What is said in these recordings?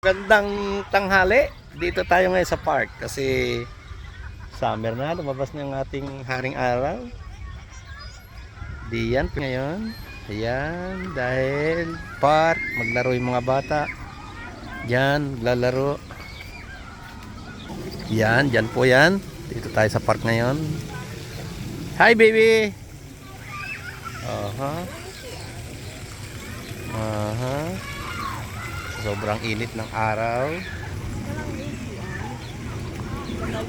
Gandang tanghali. Dito tayo ngayon sa park kasi summer na, lumabas na yung ating haring araw. Diyan ngayon. Ayan, dahil park, maglaro yung mga bata. Diyan, lalaro. Yan, diyan po yan. Dito tayo sa park ngayon. Hi baby! Aha. Aha. Sobrang init ng araw.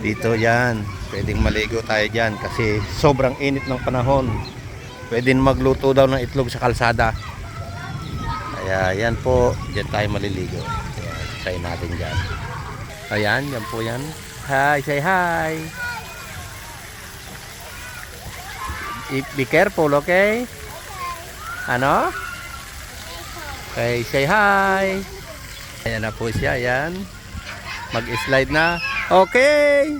Dito yan, pwedeng maligo tayo dyan kasi sobrang init ng panahon. Pwedeng magluto daw ng itlog sa kalsada. Kaya yan po, dyan tayo maliligo. Ayan, try natin dyan. Ayan, yan po yan. Hi, say hi. Be careful, okay? Ano? Okay, say hi. Ayan na po siya, ayan. Mag-slide na. Okay.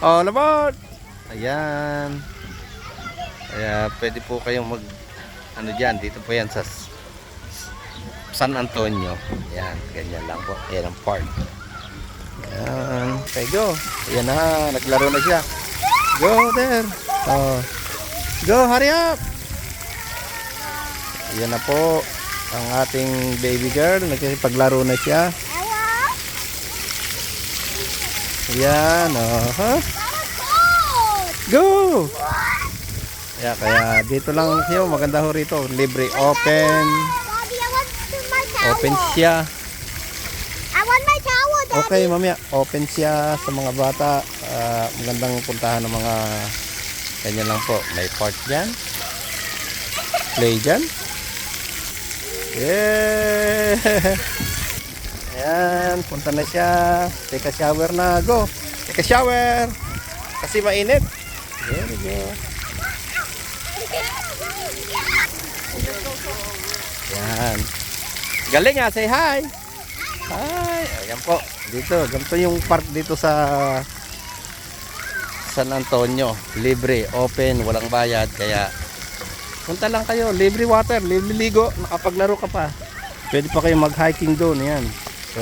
All aboard. Ayan. Kaya pwede po kayong mag ano dyan, dito po yan sa San Antonio. Ayan, ganyan lang po. Ayan ang park. Ayan. Okay, go. Ayan na, naglaro na siya. Go there. Oh. Go, hurry up. Ayan na po ang ating baby girl. Nagpaglaro na siya. Ayan, huh? Go! Kaya dito lang siya. Maganda ho rito. Libre, open. Open siya. Okay, mamaya. Open siya sa mga bata. Magandang puntahan ng mga ganyan lang po. May park dyan. Play dyan. Yeah! Ayan, punta na siya. Take a shower na. Go! Take a shower! Kasi mainit. There we go. Ayan. Galing nga, say hi! Hi! Ayan po. Dito, ganito yung park dito sa San Antonio. Libre, open, walang bayad. Kaya punta lang kayo, libre water, libre ligo, nakapaglaro ka pa. Pwede pa kayo mag-hiking doon, yan. So,